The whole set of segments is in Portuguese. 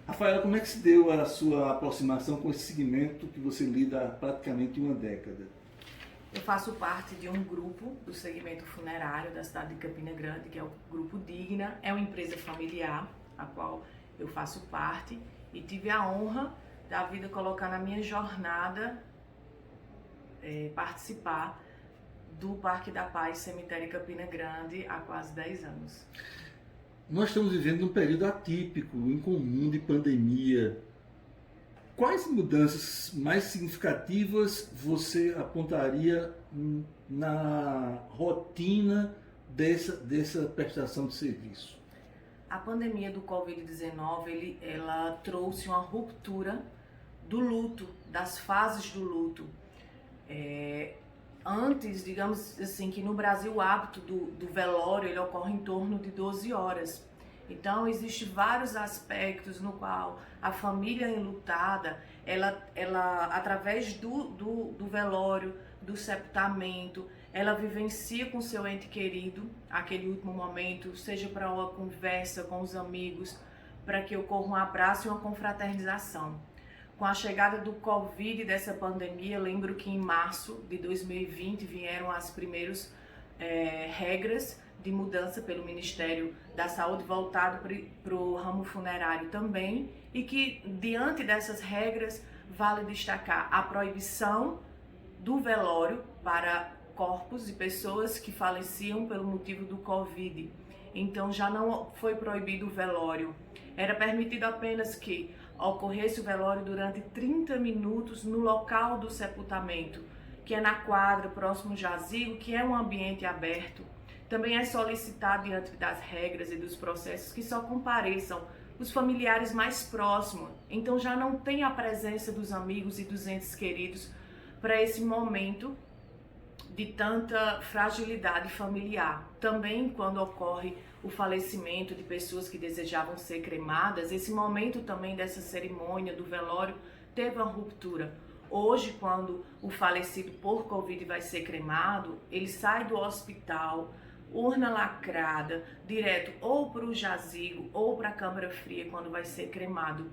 Rafaela, como é que se deu a sua aproximação com esse segmento que você lida há praticamente uma década? Eu faço parte de um grupo do segmento funerário da cidade de Campina Grande, que é o Grupo Digna. É uma empresa familiar, a qual eu faço parte, e tive a honra da vida colocar na minha jornada participar do Parque da Paz Cemitério Campina Grande há quase 10 anos. Nós estamos vivendo um período atípico, incomum de pandemia. Quais mudanças mais significativas você apontaria na rotina dessa prestação de serviço? A pandemia do Covid-19, ela trouxe uma ruptura do luto, das fases do luto. Antes, digamos assim, que no Brasil o hábito do velório ele ocorre em torno de 12 horas. Então, existem vários aspectos no qual a família enlutada, ela através do velório, do sepultamento, ela vivencia com seu ente querido aquele último momento, seja para uma conversa com os amigos, para que ocorra um abraço e uma confraternização. Com a chegada do Covid, dessa pandemia, lembro que em março de 2020 vieram as primeiras regras de mudança pelo Ministério da Saúde voltado para o ramo funerário também, e que diante dessas regras vale destacar a proibição do velório para corpos de pessoas que faleciam pelo motivo do Covid. Então já não foi proibido o velório. Era permitido apenas que ocorresse o velório durante 30 minutos no local do sepultamento, que é na quadra, próximo ao jazigo, que é um ambiente aberto. Também é solicitado, diante das regras e dos processos, que só compareçam os familiares mais próximos. Então já não tem a presença dos amigos e dos entes queridos para esse momento de tanta fragilidade familiar. Também quando ocorre o falecimento de pessoas que desejavam ser cremadas, esse momento também dessa cerimônia do velório teve uma ruptura. Hoje, quando o falecido por Covid vai ser cremado, ele sai do hospital, urna lacrada, direto ou para o jazigo ou para a câmara fria quando vai ser cremado.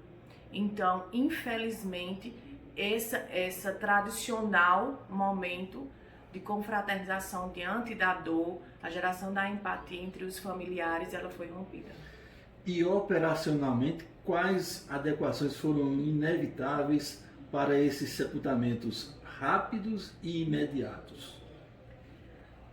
Então, infelizmente, essa tradicional momento de confraternização diante da dor, a geração da empatia entre os familiares, ela foi rompida. E operacionalmente, quais adequações foram inevitáveis para esses sepultamentos rápidos e imediatos?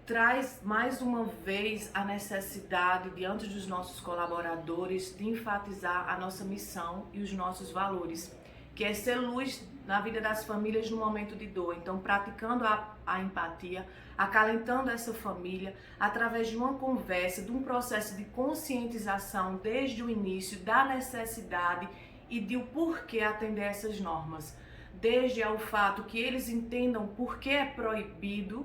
Traz mais uma vez a necessidade, diante dos nossos colaboradores, de enfatizar a nossa missão e os nossos valores, que é ser luz na vida das famílias no momento de dor. Então, praticando a empatia, acalentando essa família através de uma conversa, de um processo de conscientização desde o início da necessidade e de o porquê atender essas normas. Desde ao fato que eles entendam por que é proibido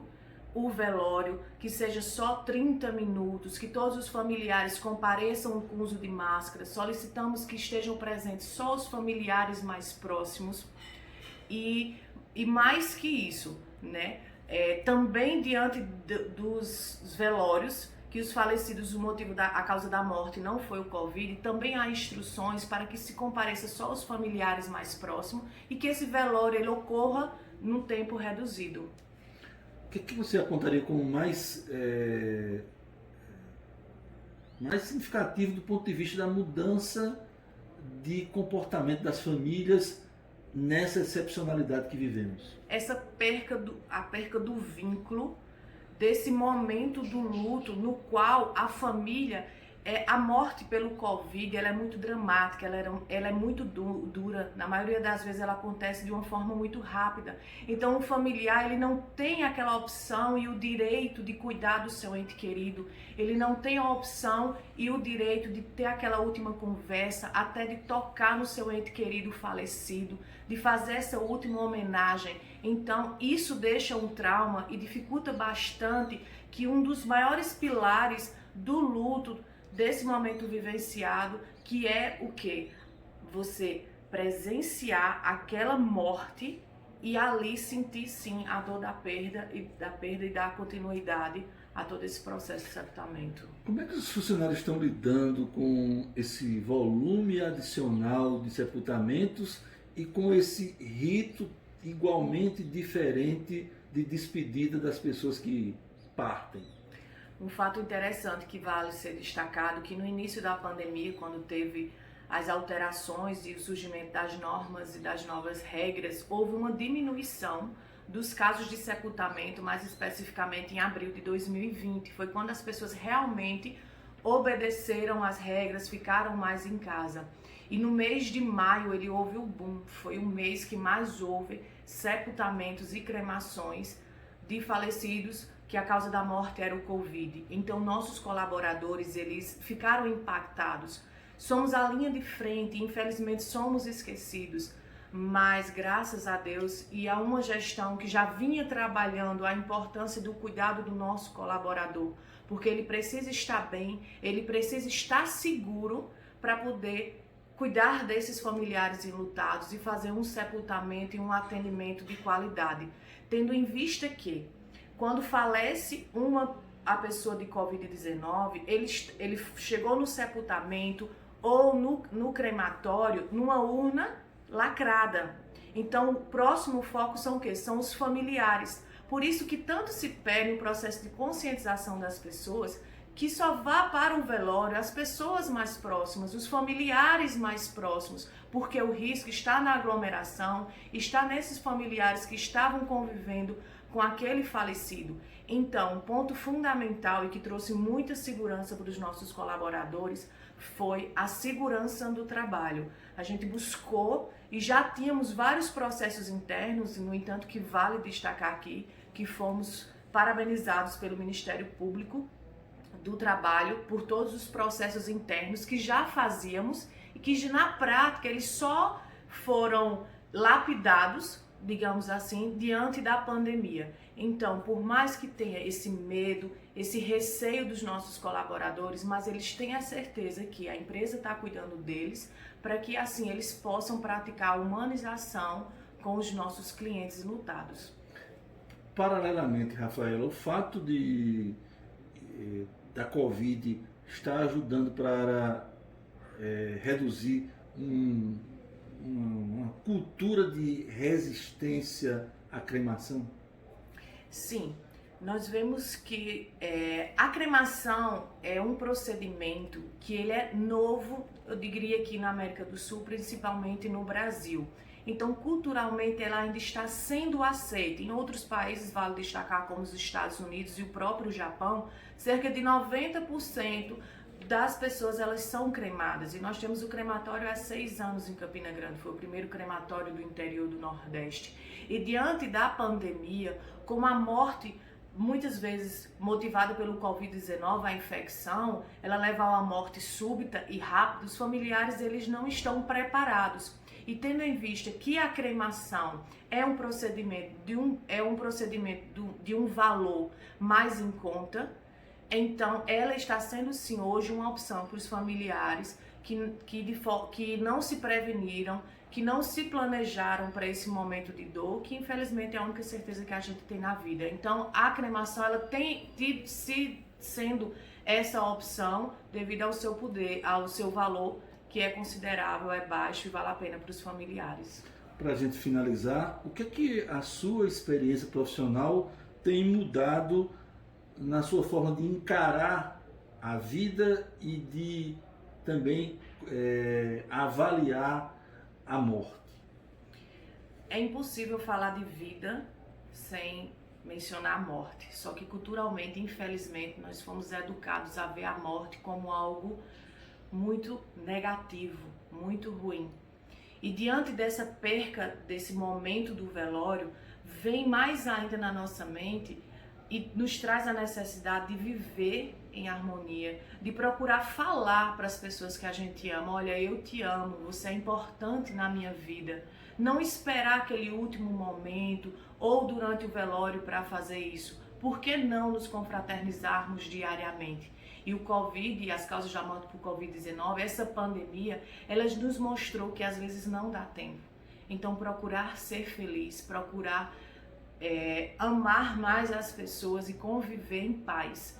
o velório, que seja só 30 minutos, que todos os familiares compareçam com o uso de máscara, solicitamos que estejam presentes só os familiares mais próximos e mais que isso, né? Também diante dos velórios, que os falecidos, o motivo a causa da morte não foi o Covid, também há instruções para que se compareça só os familiares mais próximos e que esse velório ele ocorra num tempo reduzido. O que você apontaria como mais significativo do ponto de vista da mudança de comportamento das famílias nessa excepcionalidade que vivemos? A perca do vínculo, desse momento do luto no qual a família, a morte pelo Covid, ela é muito dramática, ela é muito dura, na maioria das vezes ela acontece de uma forma muito rápida. Então o familiar, ele não tem aquela opção e o direito de cuidar do seu ente querido, ele não tem a opção e o direito de ter aquela última conversa, até de tocar no seu ente querido falecido, de fazer essa última homenagem. Então isso deixa um trauma e dificulta bastante que um dos maiores pilares do luto, desse momento vivenciado, que é o quê? Você presenciar aquela morte e ali sentir sim a dor da perda e da continuidade a todo esse processo de sepultamento. Como é que os funcionários estão lidando com esse volume adicional de sepultamentos e com esse rito igualmente diferente de despedida das pessoas que partem? Um fato interessante que vale ser destacado, que no início da pandemia, quando teve as alterações e o surgimento das normas e das novas regras, houve uma diminuição dos casos de sepultamento, mais especificamente em abril de 2020. Foi quando as pessoas realmente obedeceram às regras, ficaram mais em casa. E no mês de maio ele houve o boom, foi o mês que mais houve sepultamentos e cremações de falecidos que a causa da morte era o Covid. Então nossos colaboradores, eles ficaram impactados. Somos a linha de frente, infelizmente somos esquecidos, mas graças a Deus e a uma gestão que já vinha trabalhando a importância do cuidado do nosso colaborador, porque ele precisa estar bem, ele precisa estar seguro para poder cuidar desses familiares enlutados e fazer um sepultamento e um atendimento de qualidade, tendo em vista que quando falece a pessoa de Covid-19, ele chegou no sepultamento ou no crematório numa urna lacrada. Então, o próximo foco são o quê? São os familiares. Por isso que tanto se pede o processo de conscientização das pessoas que só vá para o velório as pessoas mais próximas, os familiares mais próximos, porque o risco está na aglomeração, está nesses familiares que estavam convivendo com aquele falecido. Então, um ponto fundamental e que trouxe muita segurança para os nossos colaboradores foi a segurança do trabalho. A gente buscou e já tínhamos vários processos internos, no entanto que vale destacar aqui que fomos parabenizados pelo Ministério Público do Trabalho por todos os processos internos que já fazíamos e que na prática eles só foram lapidados, digamos assim, diante da pandemia. Então, por mais que tenha esse medo, esse receio dos nossos colaboradores, mas eles têm a certeza que a empresa está cuidando deles para que assim eles possam praticar a humanização com os nossos clientes enlutados. Paralelamente, Rafaela, o fato da Covid está ajudando para reduzir uma cultura de resistência à cremação? Sim, nós vemos que a cremação é um procedimento que ele é novo, eu diria aqui na América do Sul, principalmente no Brasil. Então, culturalmente, ela ainda está sendo aceita. Em outros países, vale destacar como os Estados Unidos e o próprio Japão, cerca de 90% das pessoas elas são cremadas. E nós temos o crematório há 6 anos em Campina Grande, foi o primeiro crematório do interior do Nordeste. E diante da pandemia, como a morte muitas vezes motivada pelo Covid-19, a infecção, ela leva a uma morte súbita e rápida, os familiares eles não estão preparados. E tendo em vista que a cremação é um procedimento de um valor mais em conta, então ela está sendo sim hoje uma opção para os familiares que não se preveniram, que não se planejaram para esse momento de dor, que infelizmente é a única certeza que a gente tem na vida. Então a cremação ela tem sendo essa opção devido ao seu poder, ao seu valor, que é considerável, é baixo e vale a pena para os familiares. Para a gente finalizar, o que a sua experiência profissional tem mudado na sua forma de encarar a vida e de também avaliar a morte? É impossível falar de vida sem mencionar a morte, só que culturalmente, infelizmente, nós fomos educados a ver a morte como algo muito negativo, muito ruim. E diante dessa perca, desse momento do velório, vem mais ainda na nossa mente e nos traz a necessidade de viver em harmonia, de procurar falar para as pessoas que a gente ama: olha, eu te amo, você é importante na minha vida. Não esperar aquele último momento ou durante o velório para fazer isso. Por que não nos confraternizarmos diariamente? E o Covid e as causas da morte por Covid-19, essa pandemia, elas nos mostrou que às vezes não dá tempo. Então procurar ser feliz, procurar amar mais as pessoas e conviver em paz.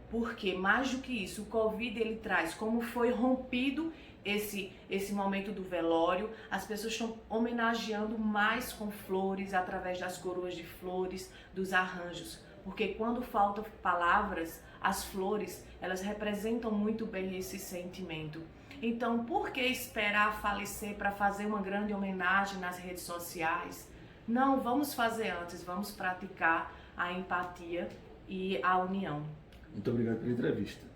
Porque mais do que isso, o Covid ele traz, como foi rompido esse momento do velório, as pessoas estão homenageando mais com flores, através das coroas de flores, dos arranjos. Porque quando faltam palavras, as flores, elas representam muito bem esse sentimento. Então, por que esperar falecer para fazer uma grande homenagem nas redes sociais? Não, vamos fazer antes, vamos praticar a empatia e a união. Muito obrigado pela entrevista.